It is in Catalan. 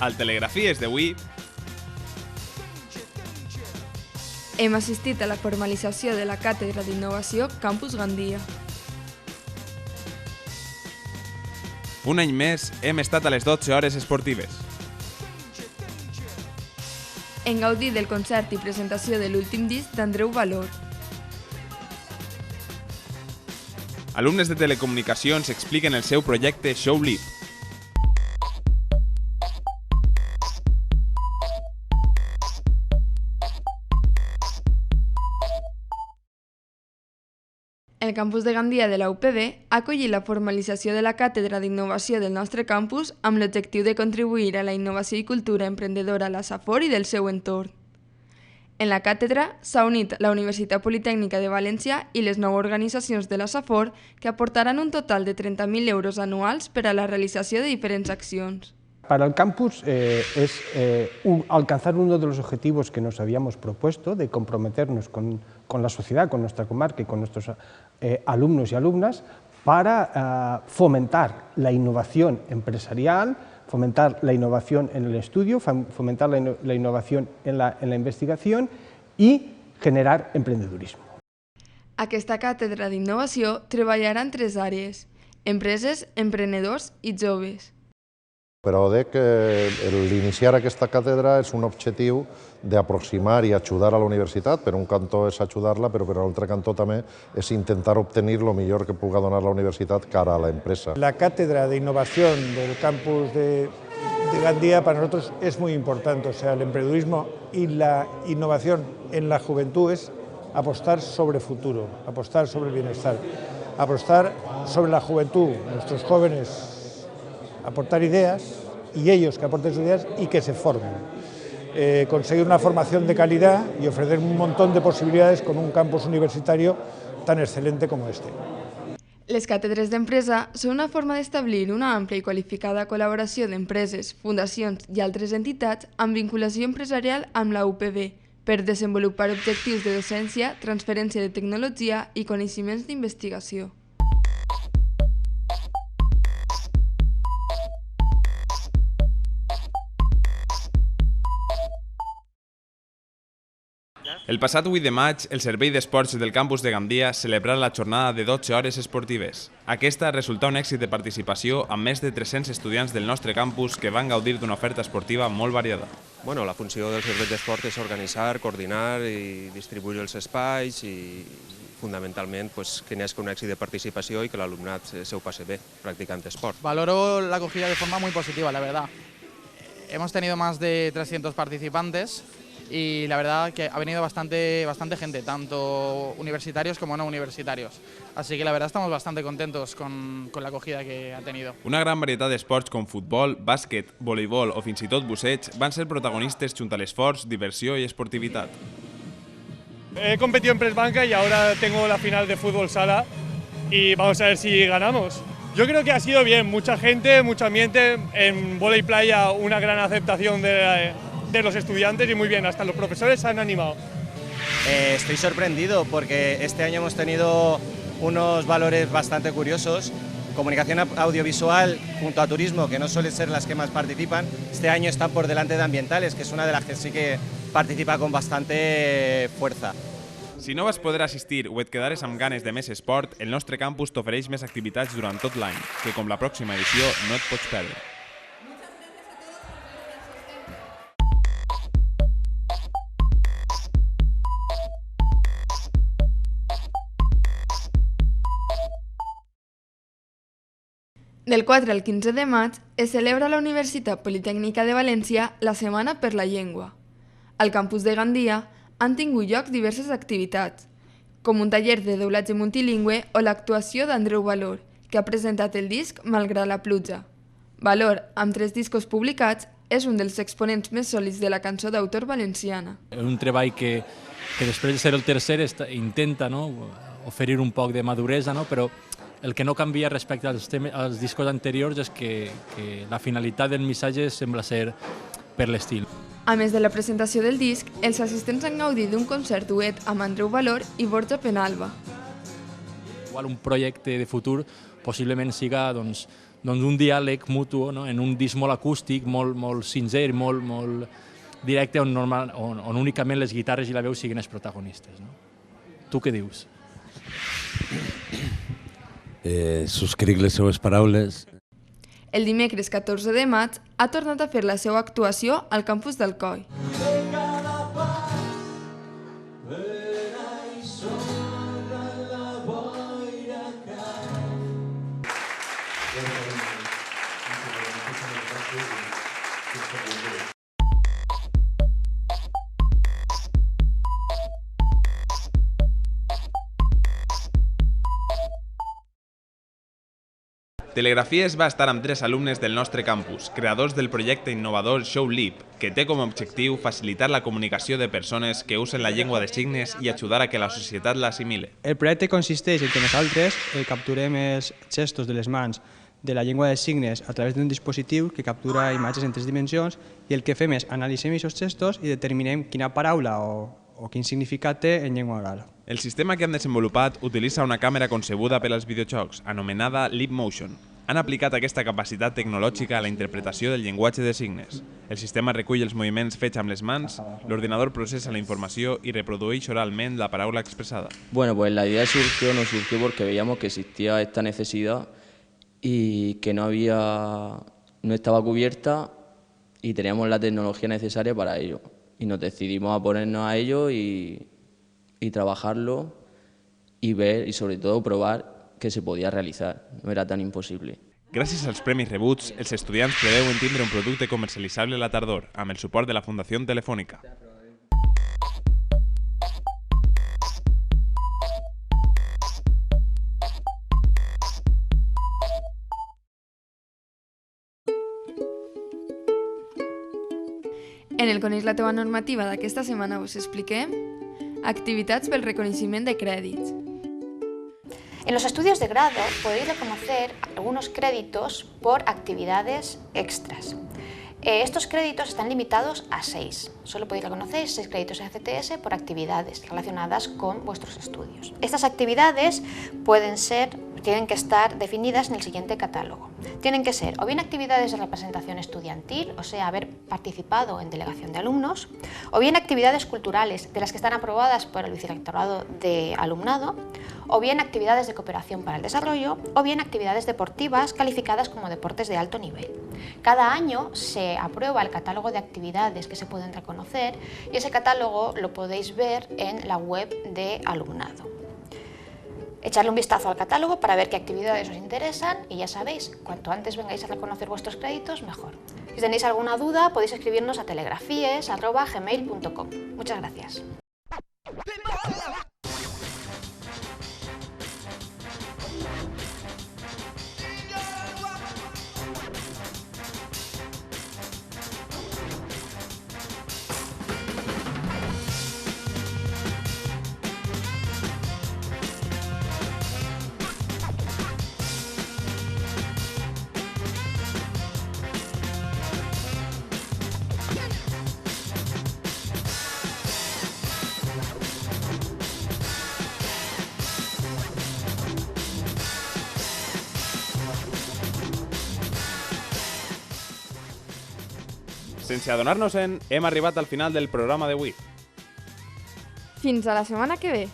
Al Telegrafies d'avui hem assistit a la formalització de la Càtedra d'Innovació Campus Gandia. un any més hem estat a les 12 hores esportives. Hem gaudit del concert i presentació de l'últim disc d'Andreu Valor. Alumnes de telecomunicacions expliquen el seu projecte ShowLib. El campus de Gandia de la UPB ha acollit la formalització de la Càtedra d'Innovació del nostre campus amb l'objectiu de contribuir a la innovació i cultura emprendedora a la Safor i del seu entorn. En la càtedra s'ha unit la Universitat Politècnica de València i les 9 organitzacions de la Safor que aportaran un total de 30.000 euros anuals per a la realització de diferents accions. Para el campus es alcanzar uno de los objetivos que nos habíamos propuesto de comprometernos con la sociedad, con nuestra comarca y con nuestros alumnos y alumnas para fomentar la innovación empresarial, fomentar la innovación en el estudio, fomentar la innovación en la investigación y generar emprendedurismo. Aquesta càtedra d'innovació treballarà en 3 àrees: empreses, emprenedors i joves. Però crec que l'iniciar aquesta càtedra és un objectiu d'aproximar i ajudar a la universitat. Per un cantó és ajudar-la, però per l'altre cantó també és intentar obtenir el millor que puga donar la universitat cara a la empresa. La cátedra de innovación del campus de Gandia para nosotros es muy importante. O sea, el emprendedurismo y la innovación en la juventud es apostar sobre futuro, apostar sobre el bienestar, apostar sobre la juventud, nuestros jóvenes, aportar ideas y ellos que aporten sus ideas y que se formen. Conseguir una formación de calidad y ofrecer un montón de posibilidades con un campus universitario tan excelente como este. Les càtedres d'empresa són una forma d'establir una àmplia i qualificada col·laboració d'empreses, fundacions i altres entitats amb vinculació empresarial amb la UPB per desenvolupar objectius de docència, transferència de tecnologia i coneixements d'investigació. El passat 8 de maig, el Servei d'Esports del campus de Gandia celebrà la jornada de 12 hores esportives. Aquesta resultà un èxit de participació amb més de 300 estudiants del nostre campus que van gaudir d'una oferta esportiva molt variada. La funció del Servei d'Esport és organitzar, coordinar i distribuir els espais i fundamentalment que n'hi hagi un èxit de participació i que l'alumnat se ho passi bé practicant esport. Valoro la acogida de forma muy positiva, la verdad. Hemos tenido más de 300 participantes y la verdad que ha venido bastante gente, tanto universitarios como no universitarios. Así que la verdad estamos bastante contentos con la acogida que ha tenido. Una gran varietat d'esports com futbol, bàsquet, voleibol o fins i tot busseig van ser protagonistes junt a l'esforç, diversió i esportivitat. He competido en press banca y ahora tengo la final de fútbol sala y vamos a ver si ganamos. Yo creo que ha sido bien, mucha gente, mucho ambiente, en vóley playa una gran aceptación de los estudiantes y muy bien, hasta los profesores se han animado. Estoy sorprendido porque este año hemos tenido unos valores bastante curiosos. Comunicación audiovisual junto a turismo, que no suelen ser las que más participan, este año están por delante de ambientales, que es una de las que sí que participa con bastante fuerza. Si no vas poder assistir o et quedares amb ganes de més esport, el nostre campus t'ofereix més activitats durant tot l'any, que com la pròxima edició no et pots perdre. Del 4 al 15 de maig es celebra a la Universitat Politècnica de València la Setmana per la Llengua. Al campus de Gandia han tingut lloc diverses activitats, com un taller de doblatge multilingüe o l'actuació d'Andreu Valor, que ha presentat el disc Malgrat la pluja. Valor, amb 3 discos publicats, és un dels exponents més sòlids de la cançó d'autor valenciana. Un treball que després de ser el tercer intenta oferir un poc de maduresa, però el que no canvia respecte als discos anteriors és que la finalitat del missatge sembla ser per l'estil. A més de la presentació del disc, els assistents han gaudit d'un concert duet amb Andreu Valor i Borja Penalba. Un projecte de futur possiblement siga doncs, un diàleg mutu, no? En un disc molt acústic, molt sincer, molt directe, on únicament les guitarres i la veu siguin els protagonistes. No? Tu què dius? Subscric les seues paraules. El dimecres 14 de maig ha tornat a fer la seva actuació al campus d'Alcoi. Telegrafies va estar amb 3 alumnes del nostre campus, creadors del projecte innovador ShowLeap, que té com a objectiu facilitar la comunicació de persones que usen la llengua de signes i ajudar a que la societat l'assimile. El projecte consisteix en que nosaltres capturem els gestos de les mans de la llengua de signes a través d'un dispositiu que captura imatges en 3 dimensions i el que fem és analitzem aquests gestos i determinem quina paraula o quin significat té en llengua oral. El sistema que han desenvolupat utilitza una càmera concebuda per als videojocs, anomenada LeapMotion. Han aplicat aquesta capacitat tecnològica a la interpretació del llenguatge de signes. El sistema recull els moviments fets amb les mans, l'ordinador processa la informació y reprodueix oralment la paraula expresada. Bueno, pues la idea nos surgió porque veíamos que existía esta necesidad y que no estaba cubierta y teníamos la tecnología necesaria para ello. Y nos decidimos a ponernos a ello y trabajarlo y ver y sobre todo probar que se podia realitzar, no era tan impossible. Gràcies als premis rebuts, els estudiants preveuen tindre un producte comercialitzable a la tardor, amb el suport de la Fundació Telefònica. En el Coneix la teva normativa d'aquesta setmana us expliquem activitats pel reconeixement de crèdits. En los estudios de grado podéis reconocer algunos créditos por actividades extras. Estos créditos están limitados a 6. Solo podéis reconocer 6 créditos ECTS por actividades relacionadas con vuestros estudios. Estas actividades tienen que estar definidas en el siguiente catálogo. Tienen que ser o bien actividades de representación estudiantil, o sea, haber participado en delegación de alumnos, o bien actividades culturales de las que están aprobadas por el Vicerrectorado de Alumnado, o bien actividades de cooperación para el desarrollo, o bien actividades deportivas calificadas como deportes de alto nivel. Cada año se aprueba el catálogo de actividades que se pueden reconocer y ese catálogo lo podéis ver en la web de Alumnado. Echarle un vistazo al catálogo para ver qué actividades os interesan y ya sabéis, cuanto antes vengáis a reconocer vuestros créditos, mejor. Si tenéis alguna duda, podéis escribirnos a telegrafíes@gmail.com. Muchas gracias. Sense adonar-nos-en, hem arribat al final del programa d'avui. Fins a la setmana que ve.